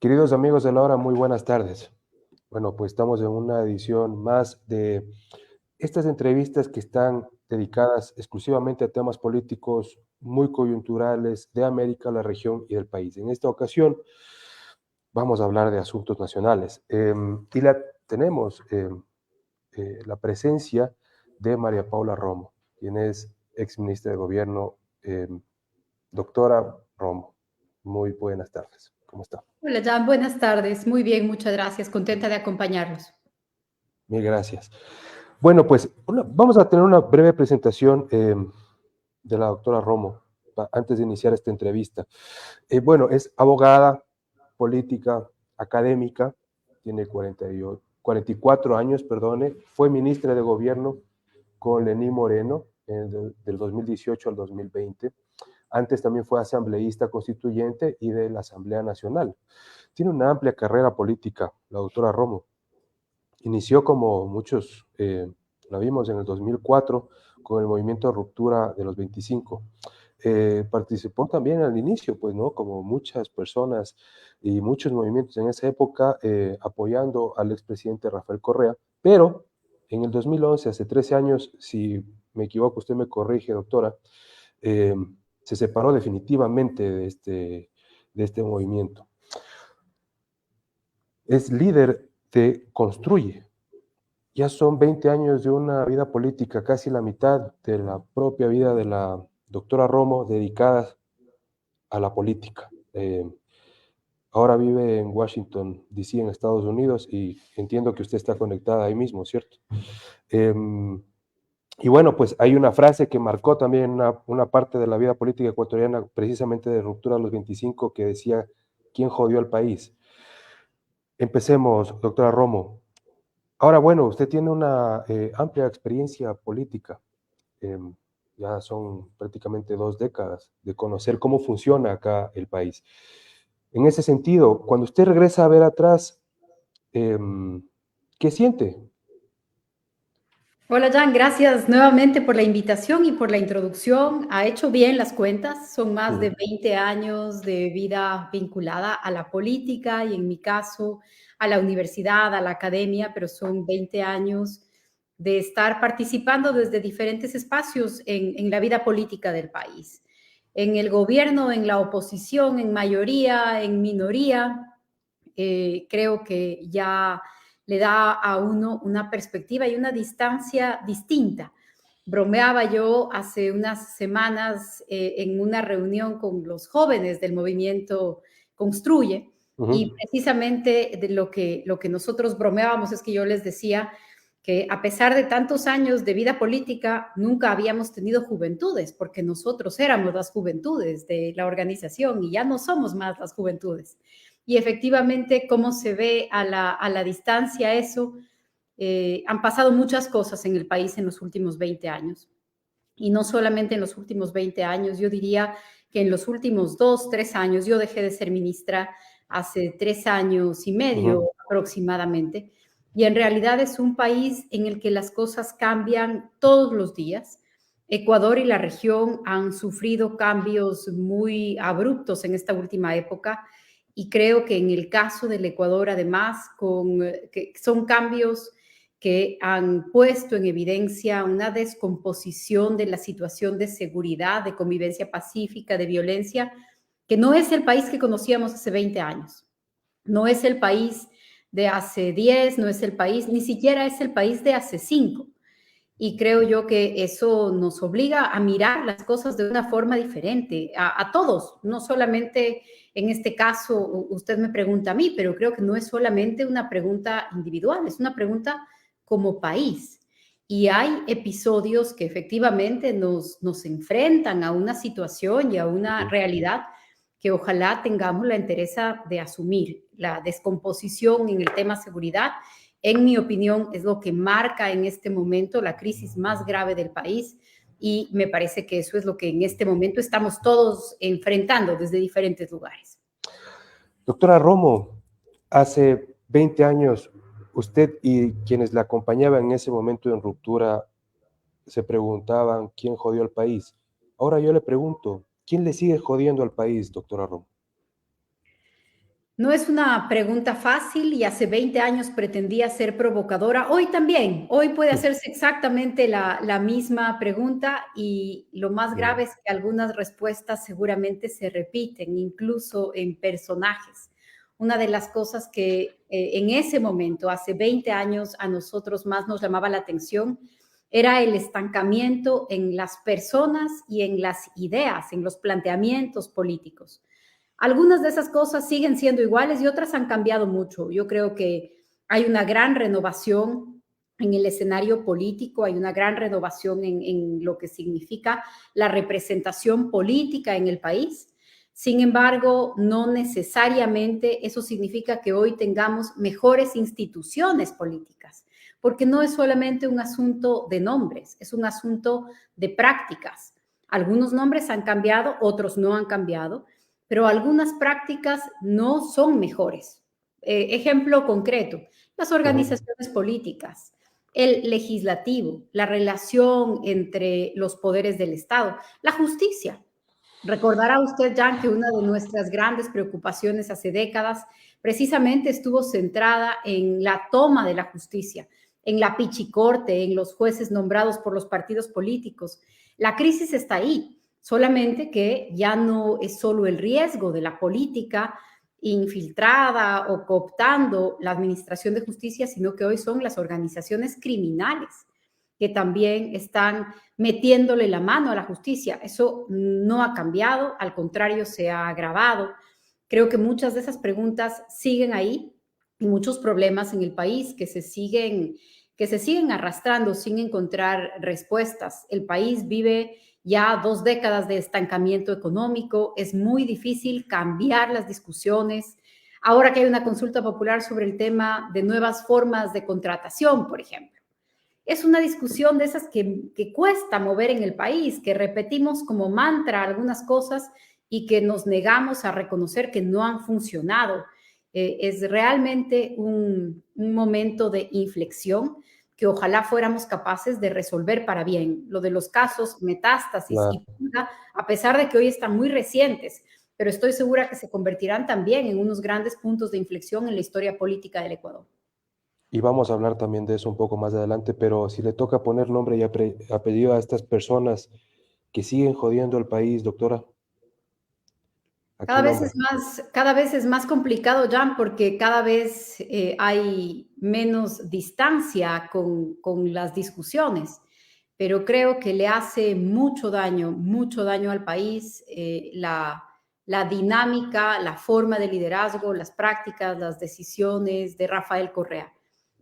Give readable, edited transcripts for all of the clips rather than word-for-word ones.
Queridos amigos de la hora, muy buenas tardes. Bueno, pues estamos en una edición más de estas entrevistas que están dedicadas exclusivamente a temas políticos muy coyunturales de América, la región y del país. En esta ocasión vamos a hablar de asuntos nacionales y tenemos la presencia de María Paula Romo, quien es exministra de Gobierno. Doctora Romo, muy buenas tardes. ¿Cómo está? Hola, Jan, buenas tardes. Muy bien, muchas gracias. Contenta de acompañarlos. Mil gracias. Bueno, pues vamos a tener una breve presentación de la doctora Romo antes de iniciar esta entrevista. Bueno, es abogada, política, académica, tiene 44 años, perdone, fue ministra de Gobierno con Lenín Moreno del 2018 al 2020. Antes también fue asambleísta constituyente y de la Asamblea Nacional. Tiene una amplia carrera política, la doctora Romo. Inició como muchos, la vimos en el 2004 con el movimiento de ruptura de los 25. Participó también al inicio, pues, ¿no? Como muchas personas y muchos movimientos en esa época, apoyando al expresidente Rafael Correa, pero en el 2011, hace 13 años, si me equivoco, usted me corrige, doctora, eh, se separó definitivamente de este movimiento. Es líder de Construye. Ya son 20 años de una vida política, casi la mitad de la propia vida de la doctora Romo dedicadas a la política. Ahora vive en Washington, D.C., en Estados Unidos, y entiendo que usted está conectada ahí mismo, ¿cierto? Y bueno, pues hay una frase que marcó también una parte de la vida política ecuatoriana, precisamente de ruptura a los 25, que decía, ¿quién jodió al país? Empecemos, doctora Romo. Ahora, bueno, usted tiene una amplia experiencia política. Eh, ya son prácticamente 2 décadas de conocer cómo funciona acá el país. En ese sentido, cuando usted regresa a ver atrás, eh, ¿qué siente? Hola, Jan, gracias nuevamente por la invitación y por la introducción. Ha hecho bien las cuentas. Son más de 20 años de vida vinculada a la política y en mi caso a la universidad, a la academia, pero son 20 años de estar participando desde diferentes espacios en la vida política del país. En el gobierno, en la oposición, en mayoría, en minoría. Creo que ya le da a uno una perspectiva y una distancia distinta. Bromeaba yo hace unas semanas en una reunión con los jóvenes del movimiento Construye, y precisamente de lo que nosotros bromeábamos es que yo les decía que a pesar de tantos años de vida política, nunca habíamos tenido juventudes, porque nosotros éramos las juventudes de la organización y ya no somos más las juventudes. Y efectivamente, cómo se ve a la distancia eso, han pasado muchas cosas en el país en los últimos 20 años. Y no solamente en los últimos 20 años, yo diría que en los últimos 2, 3 años, yo dejé de ser ministra hace 3 años y medio aproximadamente, y en realidad es un país en el que las cosas cambian todos los días. Ecuador y la región han sufrido cambios muy abruptos en esta última época, y creo que en el caso del Ecuador, además, que son cambios que han puesto en evidencia una descomposición de la situación de seguridad, de convivencia pacífica, de violencia, que no es el país que conocíamos hace 20 años. No es el país de hace 10, no es el país, ni siquiera es el país de hace 5. Y creo yo que eso nos obliga a mirar las cosas de una forma diferente, a todos, no solamente en este caso, usted me pregunta a mí, pero creo que no es solamente una pregunta individual, es una pregunta como país. Y hay episodios que efectivamente nos enfrentan a una situación y a una realidad que ojalá tengamos la entereza de asumir. La descomposición en el tema seguridad, en mi opinión, es lo que marca en este momento la crisis más grave del país, y me parece que eso es lo que en este momento estamos todos enfrentando desde diferentes lugares. Doctora Romo, hace 20 años, usted y quienes la acompañaban en ese momento en ruptura se preguntaban quién jodió al país. Ahora yo le pregunto, ¿quién le sigue jodiendo al país, doctora Romo? No es una pregunta fácil y hace 20 años pretendía ser provocadora. Hoy también, hoy puede hacerse exactamente la misma pregunta y lo más Mm, grave es que algunas respuestas seguramente se repiten, incluso en personajes. Una de las cosas que en ese momento, hace 20 años, a nosotros más nos llamaba la atención era el estancamiento en las personas y en las ideas, en los planteamientos políticos. Algunas de esas cosas siguen siendo iguales y otras han cambiado mucho. Yo creo que hay una gran renovación en el escenario político, hay una gran renovación en lo que significa la representación política en el país. Sin embargo, no necesariamente eso significa que hoy tengamos mejores instituciones políticas, porque no es solamente un asunto de nombres, es un asunto de prácticas. Algunos nombres han cambiado, otros no han cambiado, pero algunas prácticas no son mejores. Ejemplo concreto, las ujú. organizaciones políticas, el legislativo, la relación entre los poderes del Estado, la justicia. Recordará usted, Jan, que una de nuestras grandes preocupaciones hace décadas precisamente estuvo centrada en la toma de la justicia, en la pichicorte, en los jueces nombrados por los partidos políticos. La crisis está ahí, solamente que ya no es solo el riesgo de la política infiltrada o cooptando la administración de justicia, sino que hoy son las organizaciones criminales que también están metiéndole la mano a la justicia. Eso no ha cambiado, al contrario, se ha agravado. Creo que muchas de esas preguntas siguen ahí y muchos problemas en el país que se siguen arrastrando sin encontrar respuestas. El país vive ya 2 décadas de estancamiento económico, es muy difícil cambiar las discusiones. Ahora que hay una consulta popular sobre el tema de nuevas formas de contratación, por ejemplo, es una discusión de esas que cuesta mover en el país, que repetimos como mantra algunas cosas y que nos negamos a reconocer que no han funcionado. Es realmente un momento de inflexión que ojalá fuéramos capaces de resolver para bien. Lo de los casos, metástasis y Claro. Purga, a pesar de que hoy están muy recientes, pero estoy segura que se convertirán también en unos grandes puntos de inflexión en la historia política del Ecuador. Y vamos a hablar también de eso un poco más adelante, pero si le toca poner nombre y apellido a estas personas que siguen jodiendo al país, doctora, ¿a qué nombre? Cada vez es más complicado, Jan, porque cada vez hay menos distancia con las discusiones, pero creo que le hace mucho daño al país la dinámica, la forma de liderazgo, las prácticas, las decisiones de Rafael Correa.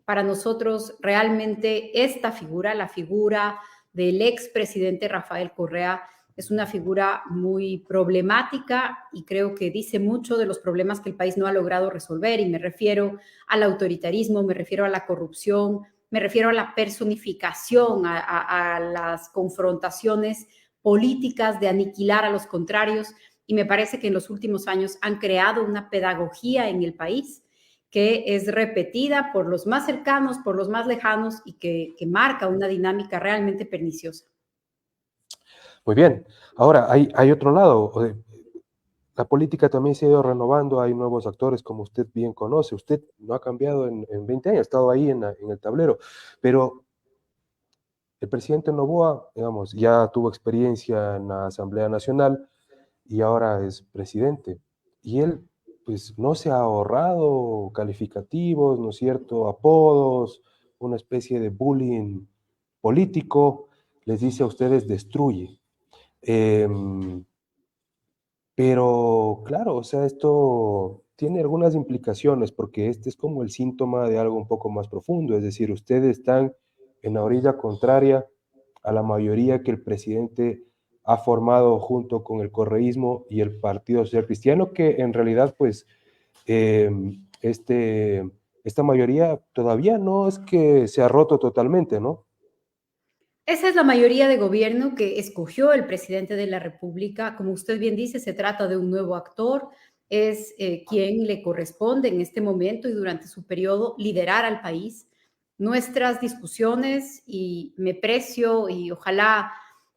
Para nosotros, realmente esta figura, la figura del expresidente Rafael Correa, es una figura muy problemática y creo que dice mucho de los problemas que el país no ha logrado resolver, y me refiero al autoritarismo, me refiero a la corrupción, me refiero a la personificación, a las confrontaciones políticas de aniquilar a los contrarios, y me parece que en los últimos años han creado una pedagogía en el país que es repetida por los más cercanos, por los más lejanos y que marca una dinámica realmente perniciosa. Muy bien. Ahora, hay otro lado. La política también se ha ido renovando, hay nuevos actores, como usted bien conoce. Usted no ha cambiado en 20 años, ha estado ahí en el tablero, pero el presidente Noboa, digamos, ya tuvo experiencia en la Asamblea Nacional y ahora es presidente. Y él, pues, no se ha ahorrado calificativos, ¿no es cierto?, apodos, una especie de bullying político, les dice a ustedes destruye. Em, pero claro, o sea, esto tiene algunas implicaciones porque este es como el síntoma de algo un poco más profundo, es decir, ustedes están en la orilla contraria a la mayoría que el presidente ha formado junto con el correísmo y el Partido Social Cristiano, que en realidad, pues, esta mayoría todavía no es que se ha roto totalmente, ¿no? Esa es la mayoría de gobierno que escogió el presidente de la República. Como usted bien dice, se trata de un nuevo actor, es quien le corresponde en este momento y durante su periodo liderar al país. Nuestras discusiones, y me precio y ojalá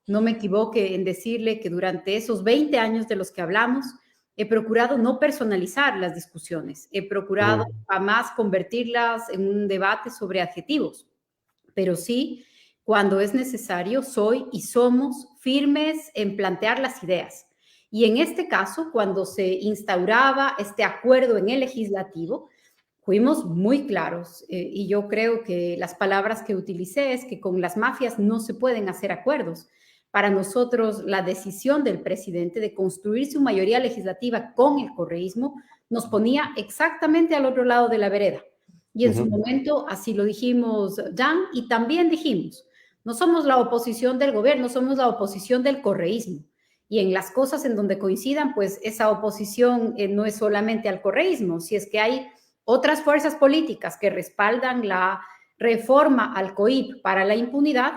no me equivoque en decirle que durante esos 20 años de los que hablamos, he procurado no personalizar las discusiones, he procurado Ujú, jamás convertirlas en un debate sobre adjetivos, pero sí, cuando es necesario, soy y somos firmes en plantear las ideas. Y en este caso, cuando se instauraba este acuerdo en el legislativo, fuimos muy claros y yo creo que las palabras que utilicé es que con las mafias no se pueden hacer acuerdos. Para nosotros, la decisión del presidente de construir su mayoría legislativa con el correísmo nos ponía exactamente al otro lado de la vereda. Y en su ujú. momento así lo dijimos, Jan, y también dijimos, no somos la oposición del gobierno, somos la oposición del correísmo. Y en las cosas en donde coincidan, pues esa oposición no es solamente al correísmo, si es que hay otras fuerzas políticas que respaldan la reforma al COIP para la impunidad,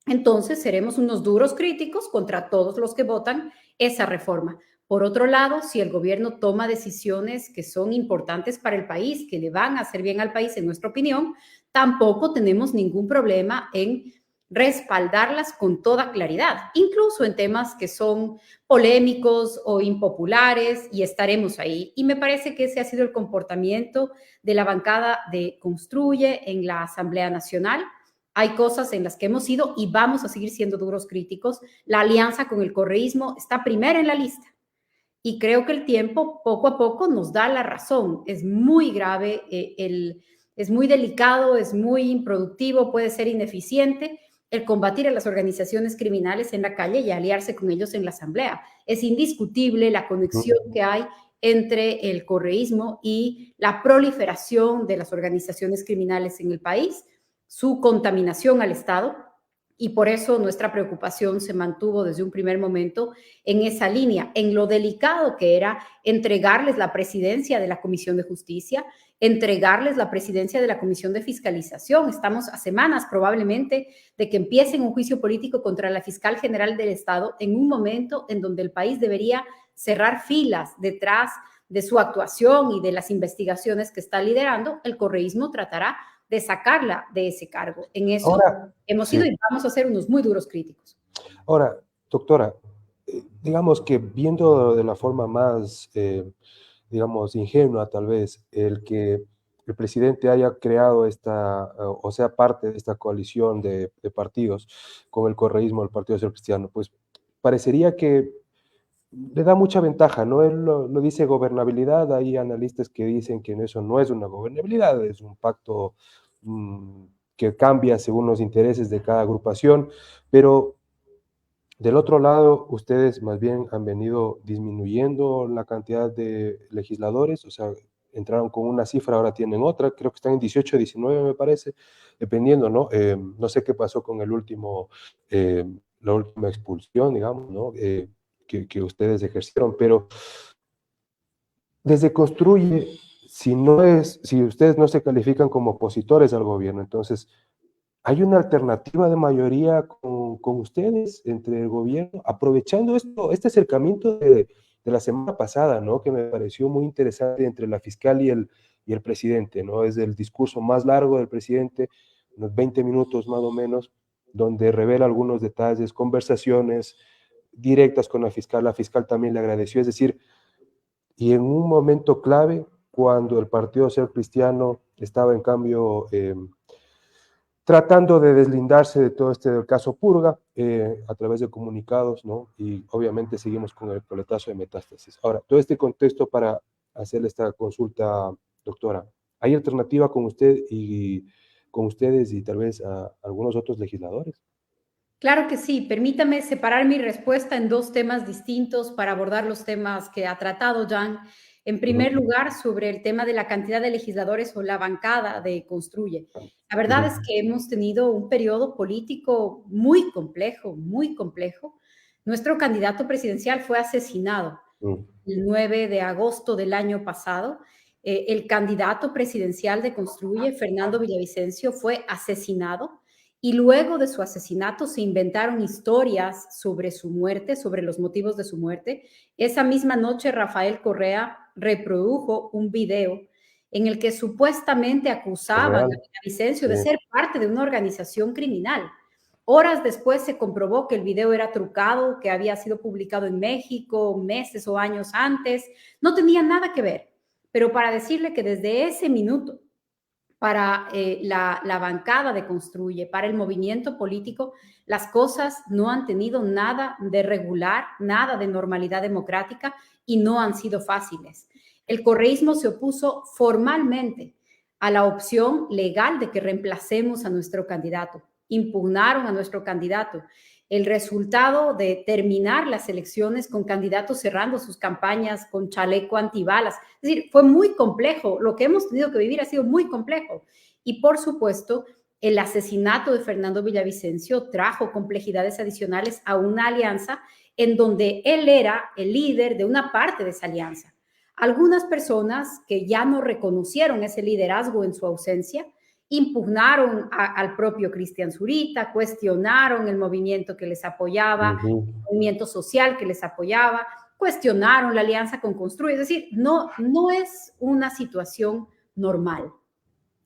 entonces seremos unos duros críticos contra todos los que votan esa reforma. Por otro lado, si el gobierno toma decisiones que son importantes para el país, que le van a hacer bien al país, en nuestra opinión, tampoco tenemos ningún problema en respaldarlas con toda claridad, incluso en temas que son polémicos o impopulares, y estaremos ahí. Y me parece que ese ha sido el comportamiento de la bancada de Construye en la Asamblea Nacional. Hay cosas en las que hemos sido y vamos a seguir siendo duros críticos. La alianza con el correísmo está primera en la lista. Y creo que el tiempo, poco a poco, nos da la razón. Es muy grave, es muy delicado, es muy improductivo, puede ser ineficiente el combatir a las organizaciones criminales en la calle y aliarse con ellos en la asamblea. Es indiscutible la conexión Ujú. que hay entre el correísmo y la proliferación de las organizaciones criminales en el país, su contaminación al Estado, y por eso nuestra preocupación se mantuvo desde un primer momento en esa línea, en lo delicado que era entregarles la presidencia de la Comisión de Justicia, entregarles la presidencia de la Comisión de Fiscalización. Estamos a semanas probablemente de que empiecen un juicio político contra la fiscal general del Estado en un momento en donde el país debería cerrar filas detrás de su actuación y de las investigaciones que está liderando. El correísmo tratará de sacarla de ese cargo. En eso Ahora, hemos sido sí. y vamos a ser unos muy duros críticos. Ahora, doctora, digamos que viendo de la forma más, digamos, ingenua tal vez, el que el presidente haya creado esta, o sea, parte de esta coalición de partidos con el correísmo, el Partido Social Cristiano, pues parecería que le da mucha ventaja, ¿no? Él lo dice gobernabilidad, hay analistas que dicen que eso no es una gobernabilidad, es un pacto mm, que cambia según los intereses de cada agrupación, pero del otro lado, ustedes más bien han venido disminuyendo la cantidad de legisladores, o sea, entraron con una cifra, ahora tienen otra, creo que están en 18, 19 me parece, dependiendo, ¿no? No sé qué pasó con el último, la última expulsión, digamos, ¿no? Que ustedes ejercieron, pero desde Construye, si ustedes no se califican como opositores al gobierno, entonces hay una alternativa de mayoría con ustedes entre el gobierno, aprovechando este acercamiento de la semana pasada, ¿no? Que me pareció muy interesante entre la fiscal y el presidente, ¿no? Es el discurso más largo del presidente, unos 20 minutos más o menos, donde revela algunos detalles, conversaciones directas con la fiscal también le agradeció, es decir, y en un momento clave, cuando el Partido Social Cristiano estaba en cambio tratando de deslindarse de todo este del caso Purga a través de comunicados, ¿no? Y obviamente seguimos con el coletazo de Metástasis. Ahora, todo este contexto para hacerle esta consulta, doctora, ¿hay alternativa con usted y con ustedes y tal vez a algunos otros legisladores? Claro que sí. Permítame separar mi respuesta en dos temas distintos para abordar los temas que ha tratado Jan. En primer Ujú, lugar, sobre el tema de la cantidad de legisladores o la bancada de Construye. La verdad es ujú, que hemos tenido un periodo político muy complejo, muy complejo. Nuestro candidato presidencial fue asesinado ujú. el 9 de agosto del año pasado. El candidato presidencial de Construye, Fernando Villavicencio, fue asesinado y luego de su asesinato se inventaron historias sobre su muerte, sobre los motivos de su muerte. Esa misma noche Rafael Correa reprodujo un video en el que supuestamente Es acusaban a real, Villavicencio sí. de ser parte de una organización criminal. Horas después se comprobó que el video era trucado, que había sido publicado en México meses o años antes. No tenía nada que ver. Pero para decirle que desde ese minuto, para la bancada de Construye, para el movimiento político, las cosas no han tenido nada de regular, nada de normalidad democrática y no han sido fáciles. El correísmo se opuso formalmente a la opción legal de que reemplacemos a nuestro candidato. Impugnaron a nuestro candidato. El resultado de terminar las elecciones con candidatos cerrando sus campañas con chaleco antibalas. Es decir, fue muy complejo. Lo que hemos tenido que vivir ha sido muy complejo. Y por supuesto, el asesinato de Fernando Villavicencio trajo complejidades adicionales a una alianza en donde él era el líder de una parte de esa alianza. Algunas personas que ya no reconocieron ese liderazgo en su ausencia, impugnaron al propio Cristian Zurita, cuestionaron el movimiento que les apoyaba, el movimiento social que les apoyaba, cuestionaron la alianza con Construye. Es decir, no es una situación normal.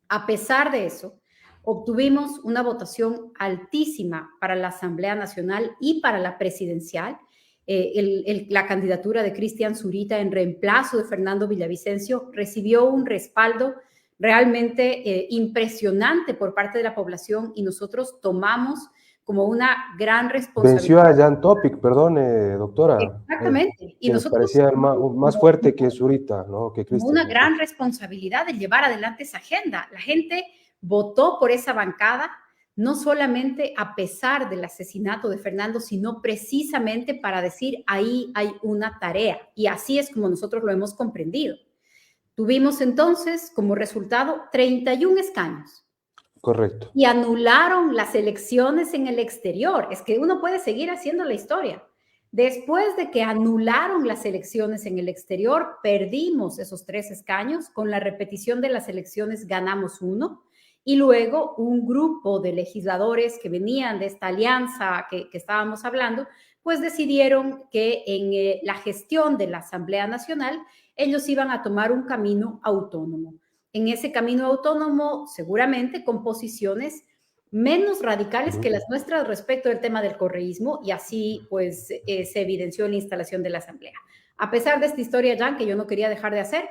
A pesar de eso, obtuvimos una votación altísima para la Asamblea Nacional y para la presidencial. La candidatura de Cristian Zurita en reemplazo de Fernando Villavicencio recibió un respaldo realmente impresionante por parte de la población y nosotros tomamos como una gran responsabilidad. Venció a Jan Topic, perdone, doctora. Exactamente. Y nosotros parecía más fuerte que Zurita, ¿no? Que Cristian. Una gran responsabilidad de llevar adelante esa agenda. La gente votó por esa bancada, no solamente a pesar del asesinato de Fernando, sino precisamente para decir ahí hay una tarea. Y así es como nosotros lo hemos comprendido. Tuvimos entonces como resultado 31 escaños. Correcto. Y anularon las elecciones en el exterior. Es que uno puede seguir haciendo la historia. Después de que anularon las elecciones en el exterior, perdimos esos 3 escaños. Con la repetición de las elecciones ganamos 1. Y luego un grupo de legisladores que venían de esta alianza que estábamos hablando, pues decidieron que en la gestión de la Asamblea Nacional ellos iban a tomar un camino autónomo. En ese camino autónomo, seguramente con posiciones menos radicales que las nuestras respecto del tema del correísmo, y así pues se evidenció en la instalación de la Asamblea. A pesar de esta historia, Jan, que yo no quería dejar de hacer,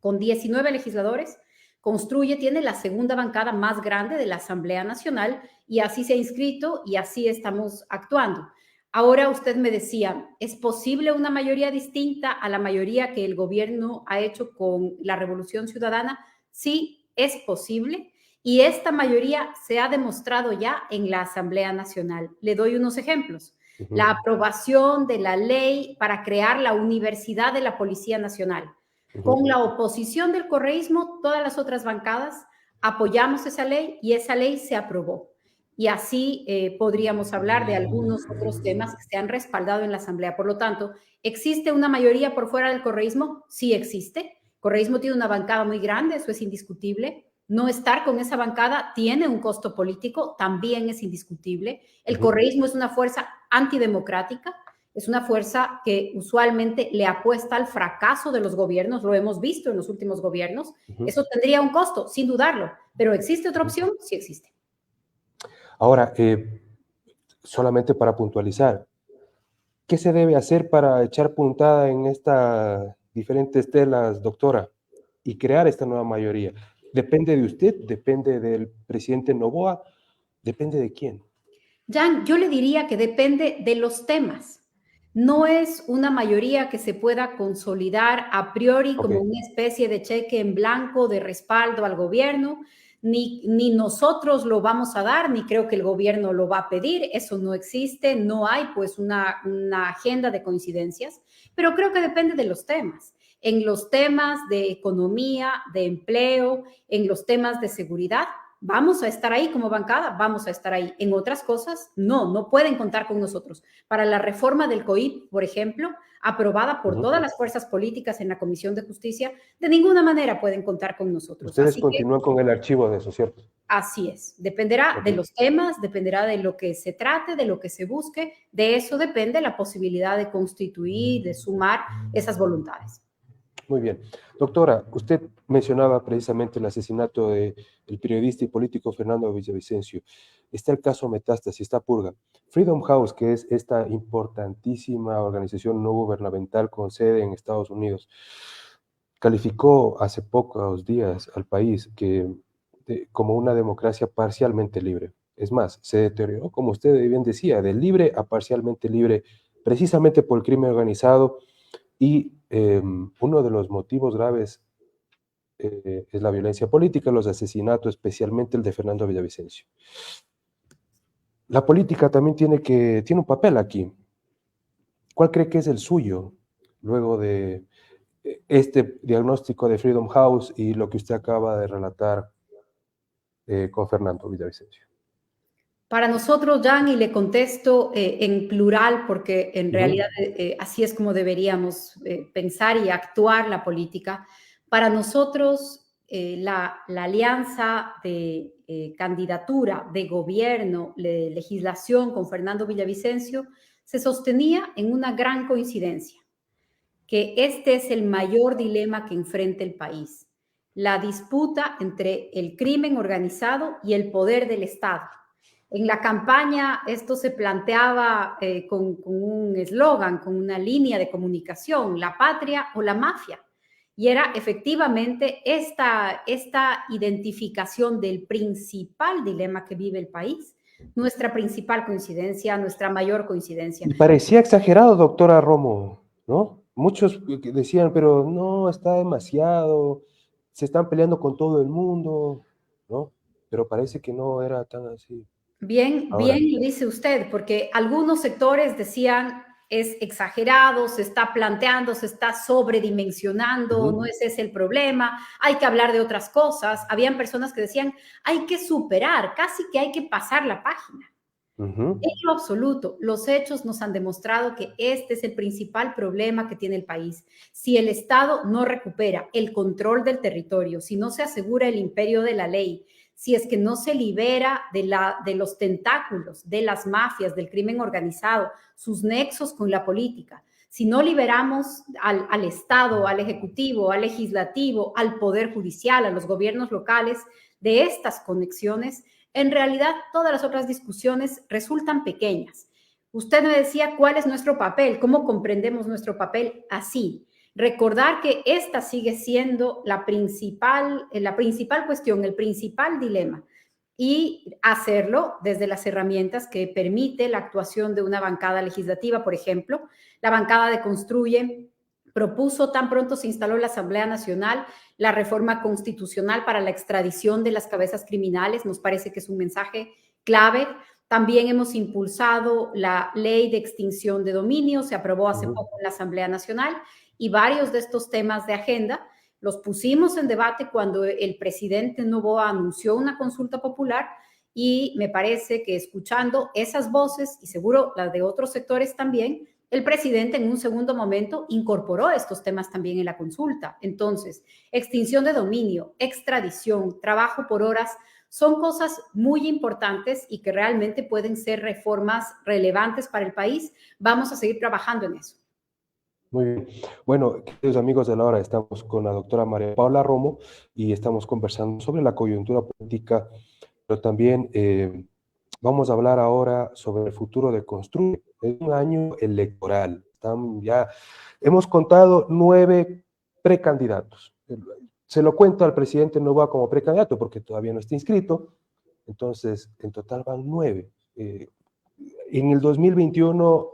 con 19 legisladores, Construye tiene la segunda bancada más grande de la Asamblea Nacional y así se ha inscrito y así estamos actuando. Ahora usted me decía, ¿es posible una mayoría distinta a la mayoría que el gobierno ha hecho con la Revolución Ciudadana? Sí, es posible. Y esta mayoría se ha demostrado ya en la Asamblea Nacional. Le doy unos ejemplos. La aprobación de la ley para crear la Universidad de la Policía Nacional. Con la oposición del correísmo, todas las otras bancadas apoyamos esa ley y esa ley se aprobó. Y así podríamos hablar de algunos otros temas que se han respaldado en la Asamblea. Por lo tanto, ¿existe una mayoría por fuera del correísmo? Sí existe. El correísmo tiene una bancada muy grande, eso es indiscutible. No estar con esa bancada tiene un costo político, también es indiscutible. El correísmo es una fuerza antidemocrática, es una fuerza que usualmente le apuesta al fracaso de los gobiernos, lo hemos visto en los últimos gobiernos. Eso tendría un costo, sin dudarlo, pero ¿existe otra opción? Sí existe. Ahora, solamente para puntualizar, ¿qué se debe hacer para echar puntada en estas diferentes telas, doctora, y crear esta nueva mayoría? ¿Depende de usted? ¿Depende del presidente Noboa? ¿Depende de quién? Jan, yo le diría que depende de los temas. No es una mayoría que se pueda consolidar a priori como una especie de cheque en blanco de respaldo al gobierno, ni nosotros lo vamos a dar, ni creo que el gobierno lo va a pedir. Eso no existe, no hay pues una agenda de coincidencias, pero creo que depende de los temas. En los temas de economía, de empleo, en los temas de seguridad, vamos a estar ahí como bancada, vamos a estar ahí. En otras cosas, no pueden contar con nosotros. Para la reforma del COIP, por ejemplo, aprobada por todas las fuerzas políticas en la Comisión de Justicia, de ninguna manera pueden contar con nosotros. Ustedes continúan con el archivo de eso, ¿cierto? Así es. Dependerá de los temas, dependerá de lo que se trate, de lo que se busque. De eso depende la posibilidad de constituir, de sumar esas voluntades. Muy bien. Doctora, usted mencionaba precisamente el asesinato del periodista y político Fernando Villavicencio. Está el caso Metástasis, está Purga. Freedom House, que es esta importantísima organización no gubernamental con sede en Estados Unidos, calificó hace pocos días al país como una democracia parcialmente libre. Es más, se deterioró, como usted bien decía, de libre a parcialmente libre, precisamente por el crimen organizado y uno de los motivos graves es la violencia política, los asesinatos, especialmente el de Fernando Villavicencio. La política también tiene un papel aquí. ¿Cuál cree que es el suyo luego de este diagnóstico de Freedom House y lo que usted acaba de relatar con Fernando Villavicencio? Para nosotros, Jan, y le contesto en plural, porque en realidad así es como deberíamos pensar y actuar la política. Para nosotros, la alianza de candidatura, de gobierno, de legislación con Fernando Villavicencio se sostenía en una gran coincidencia, que este es el mayor dilema que enfrenta el país: la disputa entre el crimen organizado y el poder del Estado. En la campaña esto se planteaba con un eslogan, con una línea de comunicación: la patria o la mafia. Y era efectivamente esta identificación del principal dilema que vive el país, nuestra principal coincidencia, nuestra mayor coincidencia. Y parecía exagerado, doctora Romo, ¿no? Muchos decían, pero no, está demasiado, se están peleando con todo el mundo, ¿no? Pero parece que no era tan así. Bien, Ahora, bien lo dice usted, porque algunos sectores decían es exagerado, se está planteando, se está sobredimensionando, no es ese el problema, hay que hablar de otras cosas. Habían personas que decían hay que superar, casi que hay que pasar la página. En lo absoluto, los hechos nos han demostrado que este es el principal problema que tiene el país. Si el Estado no recupera el control del territorio, si no se asegura el imperio de la ley, si es que no se libera de los tentáculos, de las mafias, del crimen organizado, sus nexos con la política, si no liberamos al Estado, al Ejecutivo, al Legislativo, al Poder Judicial, a los gobiernos locales de estas conexiones, en realidad todas las otras discusiones resultan pequeñas. Usted me decía cuál es nuestro papel, cómo comprendemos nuestro papel así. Recordar que esta sigue siendo la principal cuestión, el principal dilema, y hacerlo desde las herramientas que permite la actuación de una bancada legislativa. Por ejemplo, la bancada de Construye propuso, tan pronto se instaló la Asamblea Nacional, la reforma constitucional para la extradición de las cabezas criminales. Nos parece que es un mensaje clave. También hemos impulsado la ley de extinción de dominio, se aprobó hace poco en la Asamblea Nacional, y varios de estos temas de agenda los pusimos en debate cuando el presidente Noboa anunció una consulta popular, y me parece que escuchando esas voces y seguro las de otros sectores también, el presidente en un segundo momento incorporó estos temas también en la consulta. Entonces, extinción de dominio, extradición, trabajo por horas, son cosas muy importantes y que realmente pueden ser reformas relevantes para el país. Vamos a seguir trabajando en eso. muy bien. Bueno, queridos amigos de la hora, estamos con la doctora María Paula Romo y estamos conversando sobre la coyuntura política, pero también vamos a hablar ahora sobre el futuro de Construye. Es un año electoral. Hemos contado 9 precandidatos. Se lo cuento al presidente Noboa como precandidato porque todavía no está inscrito. Entonces, en total van 9. En el 2021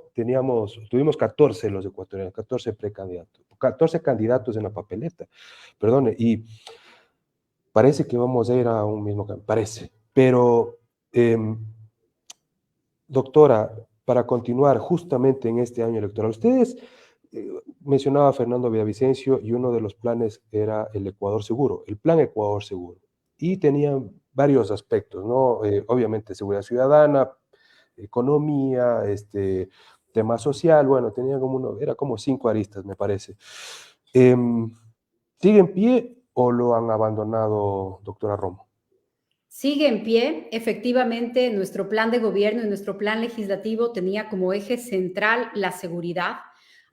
tuvimos 14 los ecuatorianos, 14 precandidatos, 14 candidatos en la papeleta, perdone, y parece que vamos a ir a un mismo camino, parece, pero doctora, para continuar justamente en este año electoral, ustedes mencionaba a Fernando Villavicencio y uno de los planes era el Ecuador Seguro, el Plan Ecuador Seguro, y tenían varios aspectos, ¿no? Obviamente seguridad ciudadana, economía, tema social, bueno, era como 5 aristas, me parece. ¿Sigue en pie o lo han abandonado, doctora Romo? Sigue en pie. Efectivamente, nuestro plan de gobierno y nuestro plan legislativo tenía como eje central la seguridad.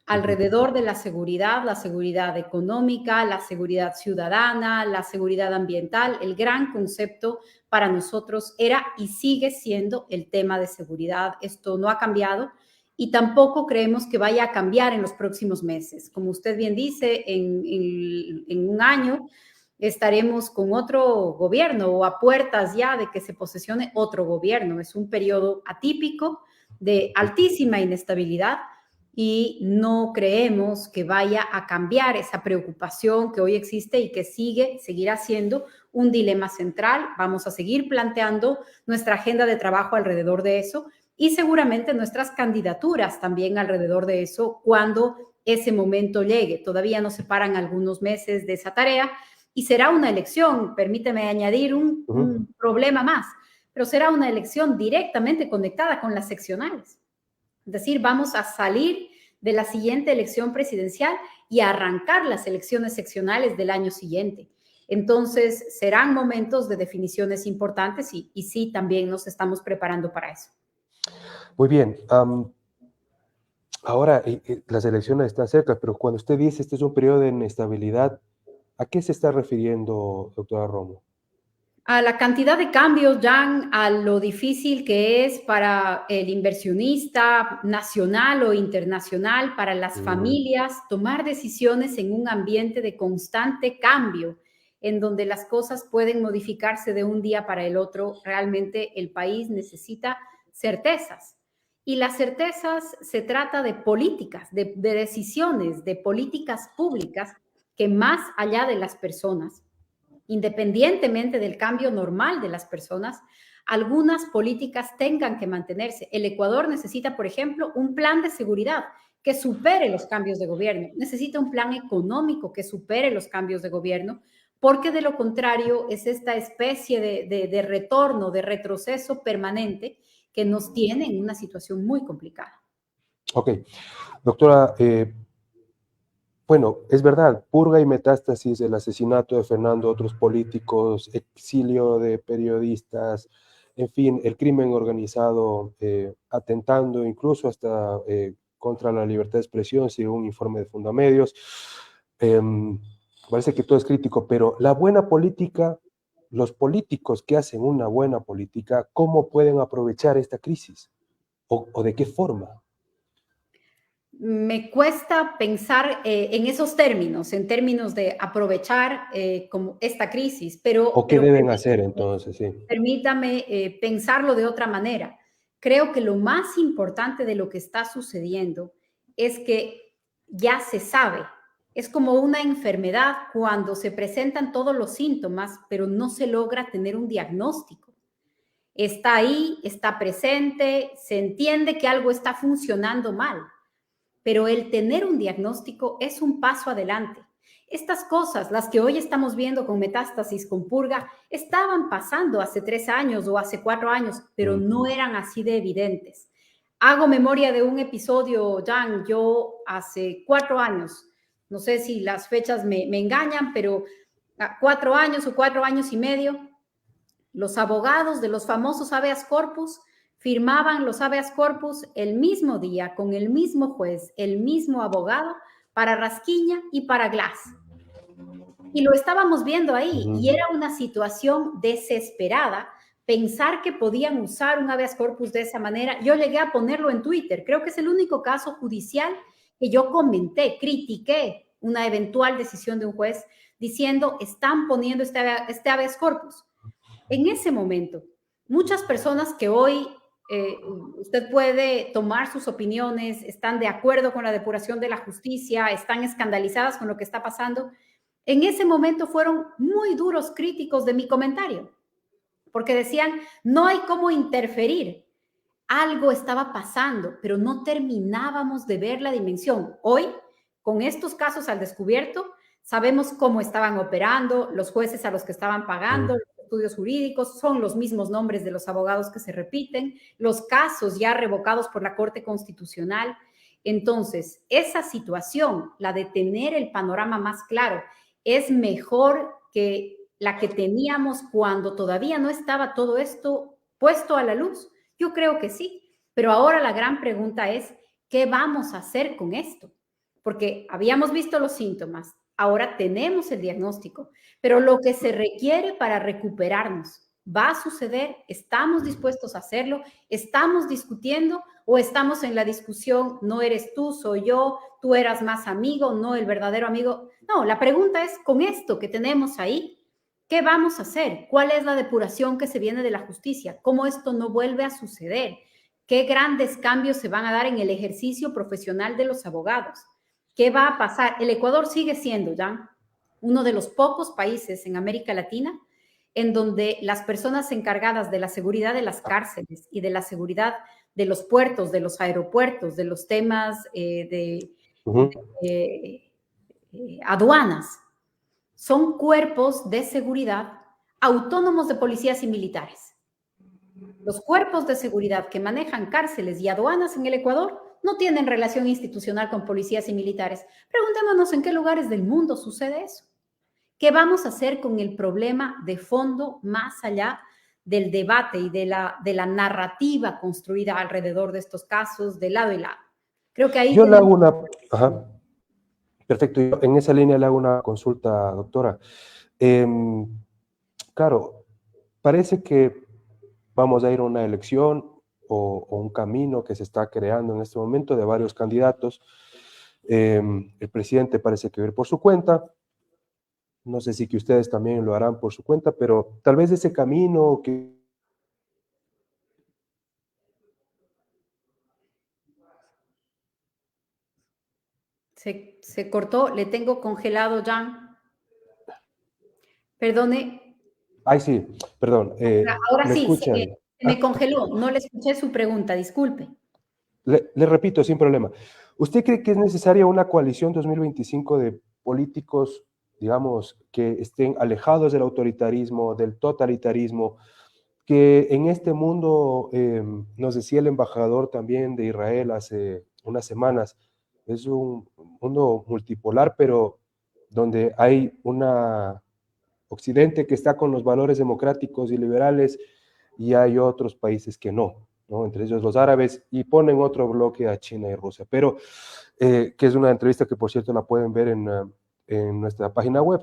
alrededor de la seguridad económica, la seguridad ciudadana, la seguridad ambiental. El gran concepto para nosotros era y sigue siendo el tema de seguridad. Esto no ha cambiado y tampoco creemos que vaya a cambiar en los próximos meses. Como usted bien dice, en un año estaremos con otro gobierno o a puertas ya de que se posesione otro gobierno. Es un periodo atípico de altísima inestabilidad y no creemos que vaya a cambiar esa preocupación que hoy existe y que seguirá siendo un dilema central. Vamos a seguir planteando nuestra agenda de trabajo alrededor de eso y seguramente nuestras candidaturas también alrededor de eso cuando ese momento llegue. Todavía nos separan algunos meses de esa tarea y será una elección, permíteme añadir un problema más, pero será una elección directamente conectada con las seccionales. Es decir, vamos a salir de la siguiente elección presidencial y a arrancar las elecciones seccionales del año siguiente. Entonces, serán momentos de definiciones importantes y sí, también nos estamos preparando para eso. Muy bien. Ahora, las elecciones están cerca, pero cuando usted dice este es un periodo de inestabilidad, ¿a qué se está refiriendo, doctora Romo? A la cantidad de cambios, Jan, a lo difícil que es para el inversionista nacional o internacional, para las familias, tomar decisiones en un ambiente de constante cambio, en donde las cosas pueden modificarse de un día para el otro. Realmente el país necesita certezas. Y las certezas se trata de políticas, de decisiones, de políticas públicas que más allá de las personas, independientemente del cambio normal de las personas, algunas políticas tengan que mantenerse. El Ecuador necesita, por ejemplo, un plan de seguridad que supere los cambios de gobierno. Necesita un plan económico que supere los cambios de gobierno, porque de lo contrario es esta especie de retorno, de retroceso permanente que nos tiene en una situación muy complicada. Ok. Doctora, bueno, es verdad, purga y metástasis, el asesinato de Fernando, otros políticos, exilio de periodistas, en fin, el crimen organizado atentando incluso hasta contra la libertad de expresión, según un informe de Fundamedios. Parece que todo es crítico, pero la buena política, los políticos que hacen una buena política, ¿cómo pueden aprovechar esta crisis? ¿O de qué forma? Me cuesta pensar en esos términos, en términos de aprovechar como esta crisis, ¿O qué pero deben hacer entonces? Sí. permítame pensarlo de otra manera. Creo que lo más importante de lo que está sucediendo es que ya se sabe. Es como una enfermedad cuando se presentan todos los síntomas, pero no se logra tener un diagnóstico. Está ahí, está presente, se entiende que algo está funcionando mal, pero el tener un diagnóstico es un paso adelante. Estas cosas, las que hoy estamos viendo con metástasis, con purga, estaban pasando hace 3 años o hace 4 años, pero no eran así de evidentes. Hago memoria de un episodio, Jan, yo hace 4 años, no sé si las fechas me engañan, pero 4 años o 4 años y medio, los abogados de los famosos habeas corpus firmaban los habeas corpus el mismo día, con el mismo juez, el mismo abogado, para Rasquiña y para Glass. Y lo estábamos viendo ahí, y era una situación desesperada pensar que podían usar un habeas corpus de esa manera. Yo llegué a ponerlo en Twitter, creo que es el único caso judicial que yo comenté, critiqué una eventual decisión de un juez diciendo, están poniendo este habeas corpus. En ese momento, muchas personas que hoy usted puede tomar sus opiniones, están de acuerdo con la depuración de la justicia, están escandalizadas con lo que está pasando, en ese momento fueron muy duros críticos de mi comentario, porque decían, no hay cómo interferir. Algo estaba pasando, pero no terminábamos de ver la dimensión. Hoy, con estos casos al descubierto, sabemos cómo estaban operando, los jueces a los que estaban pagando, los estudios jurídicos, son los mismos nombres de los abogados que se repiten, los casos ya revocados por la Corte Constitucional. Entonces, esa situación, la de tener el panorama más claro, es mejor que la que teníamos cuando todavía no estaba todo esto puesto a la luz. Yo creo que sí, pero ahora la gran pregunta es, ¿qué vamos a hacer con esto? porque habíamos visto los síntomas, ahora tenemos el diagnóstico, pero lo que se requiere para recuperarnos va a suceder, estamos dispuestos a hacerlo, estamos discutiendo o estamos en la discusión, no eres tú, soy yo, tú eras más amigo, no el verdadero amigo. No, la pregunta es, con esto que tenemos ahí, ¿qué vamos a hacer? ¿Cuál es la depuración que se viene de la justicia? ¿Cómo esto no vuelve a suceder? ¿Qué grandes cambios se van a dar en el ejercicio profesional de los abogados? ¿Qué va a pasar? El Ecuador sigue siendo ya uno de los pocos países en América Latina en donde las personas encargadas de la seguridad de las cárceles y de la seguridad de los puertos, de los aeropuertos, de los temas aduanas, son cuerpos de seguridad autónomos de policías y militares. Los cuerpos de seguridad que manejan cárceles y aduanas en el Ecuador no tienen relación institucional con policías y militares. Preguntémonos en qué lugares del mundo sucede eso. ¿Qué vamos a hacer con el problema de fondo más allá del debate y de la narrativa construida alrededor de estos casos de lado y lado? Creo que ahí Yo le hago tenemos... una... Ajá, perfecto. Yo en esa línea le hago una consulta, doctora. Claro, parece que vamos a ir a una elección o un camino que se está creando en este momento de varios candidatos. El presidente parece que va a ir por su cuenta. No sé si que ustedes también lo harán por su cuenta, pero tal vez ese camino que... Se cortó, le tengo congelado, Jan. Perdone. Ay, sí, perdón. Ahora ¿Me sí, escuchan? se me congeló, no le escuché su pregunta, disculpe. Le repito, sin problema. ¿Usted cree que es necesaria una coalición 2025 de políticos, digamos, que estén alejados del autoritarismo, del totalitarismo, que en este mundo, nos decía el embajador también de Israel hace unas semanas, es un mundo multipolar, pero donde hay una Occidente que está con los valores democráticos y liberales y hay otros países que no, ¿no? Entre ellos los árabes, y ponen otro bloque a China y Rusia, pero que es una entrevista que por cierto la pueden ver en nuestra página web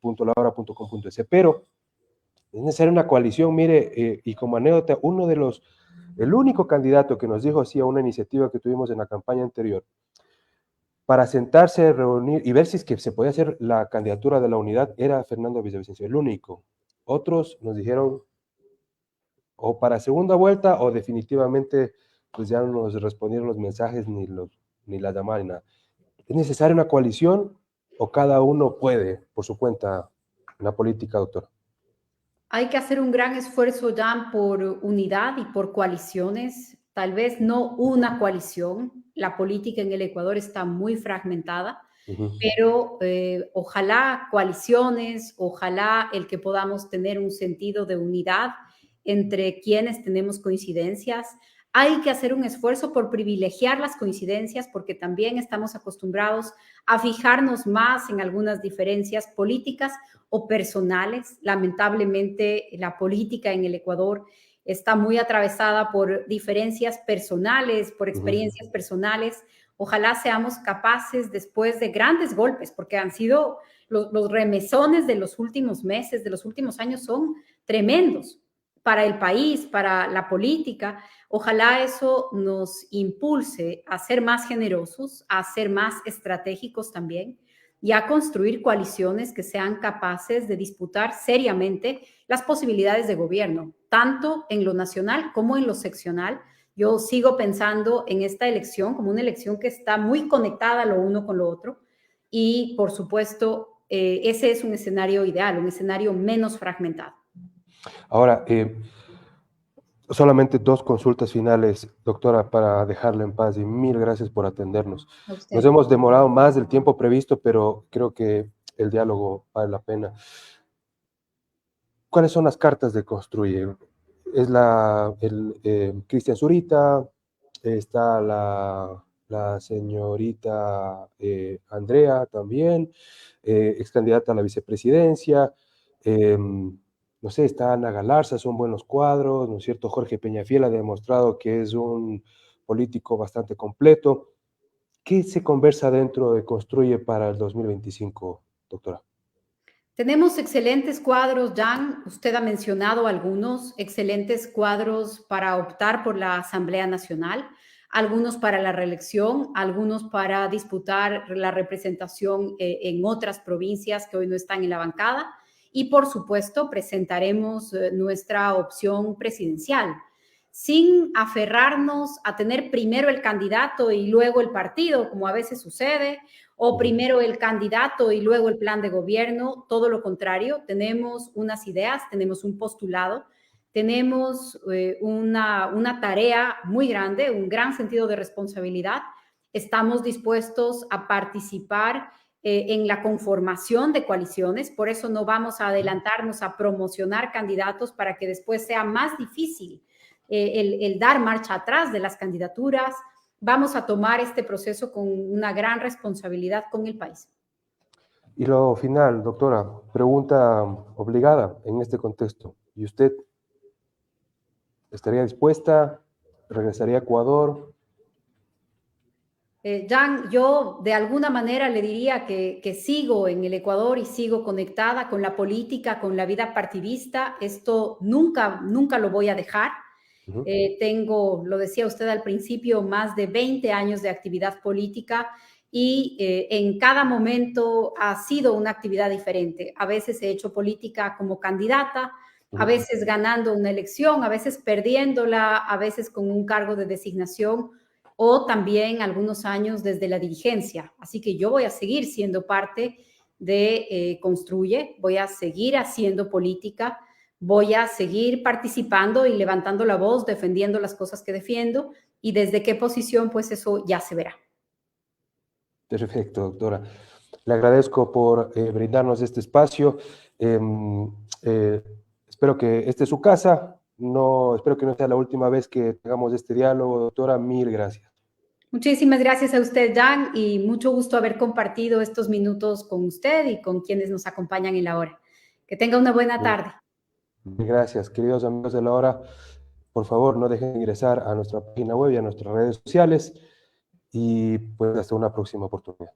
www.lahora.com.es, pero es necesaria una coalición, mire, y como anécdota, el único candidato que nos dijo sí a una iniciativa que tuvimos en la campaña anterior, para sentarse, reunir y ver si es que se podía hacer la candidatura de la unidad, era Fernando Villavicencio, el único. Otros nos dijeron o para segunda vuelta o definitivamente pues ya no nos respondieron los mensajes ni la llamada ni nada. ¿Es necesaria una coalición o cada uno puede por su cuenta en la política, doctor? Hay que hacer un gran esfuerzo, Jan, por unidad y por coaliciones. Tal vez no una coalición. La política en el Ecuador está muy fragmentada, pero ojalá coaliciones, ojalá el que podamos tener un sentido de unidad entre quienes tenemos coincidencias. Hay que hacer un esfuerzo por privilegiar las coincidencias porque también estamos acostumbrados a fijarnos más en algunas diferencias políticas o personales. Lamentablemente, la política en el Ecuador está muy atravesada por diferencias personales, por experiencias personales. Ojalá seamos capaces, después de grandes golpes, porque han sido los remesones de los últimos meses, de los últimos años, son tremendos para el país, para la política. Ojalá eso nos impulse a ser más generosos, a ser más estratégicos también y a construir coaliciones que sean capaces de disputar seriamente las posibilidades de gobierno, tanto en lo nacional como en lo seccional. Yo sigo pensando en esta elección como una elección que está muy conectada lo uno con lo otro y, por supuesto, ese es un escenario ideal, un escenario menos fragmentado. Ahora, solamente dos consultas finales, doctora, para dejarla en paz y mil gracias por atendernos. Nos hemos demorado más del tiempo previsto, pero creo que el diálogo vale la pena. ¿Cuáles son las cartas de Construye? Es Cristian Zurita, está la señorita Andrea también, ex candidata a la vicepresidencia, no sé, está Ana Galarza, son buenos cuadros, ¿no es cierto? Jorge Peñafiel ha demostrado que es un político bastante completo. ¿Qué se conversa dentro de Construye para el 2025, doctora? Tenemos excelentes cuadros, Jan. Usted ha mencionado algunos excelentes cuadros para optar por la Asamblea Nacional, algunos para la reelección, algunos para disputar la representación en otras provincias que hoy no están en la bancada. Y por supuesto, presentaremos nuestra opción presidencial, sin aferrarnos a tener primero el candidato y luego el partido, como a veces sucede, o primero el candidato y luego el plan de gobierno. Todo lo contrario, tenemos unas ideas, tenemos un postulado, tenemos una tarea muy grande, un gran sentido de responsabilidad. Estamos dispuestos a participar en la conformación de coaliciones, por eso no vamos a adelantarnos a promocionar candidatos para que después sea más difícil el dar marcha atrás de las candidaturas. Vamos a tomar este proceso con una gran responsabilidad con el país. Y lo final, doctora, pregunta obligada en este contexto. ¿Y usted estaría dispuesta? ¿Regresaría a Ecuador? Jan, yo de alguna manera le diría que sigo en el Ecuador y sigo conectada con la política, con la vida partidista. Esto nunca lo voy a dejar. Tengo, lo decía usted al principio, más de 20 años de actividad política y en cada momento ha sido una actividad diferente. A veces he hecho política como candidata, a veces ganando una elección, a veces perdiéndola, a veces con un cargo de designación o también algunos años desde la dirigencia. Así que yo voy a seguir siendo parte de Construye, voy a seguir haciendo política, voy a seguir participando y levantando la voz, defendiendo las cosas que defiendo y desde qué posición, pues eso ya se verá. Perfecto, doctora. Le agradezco por brindarnos este espacio. Espero que esta es su casa. No, espero que no sea la última vez que tengamos este diálogo, doctora. Mil gracias. Muchísimas gracias a usted, Jan, y mucho gusto haber compartido estos minutos con usted y con quienes nos acompañan en la hora. Que tenga una buena tarde. Gracias, queridos amigos de la hora. Por favor, no dejen de ingresar a nuestra página web y a nuestras redes sociales. Y pues hasta una próxima oportunidad.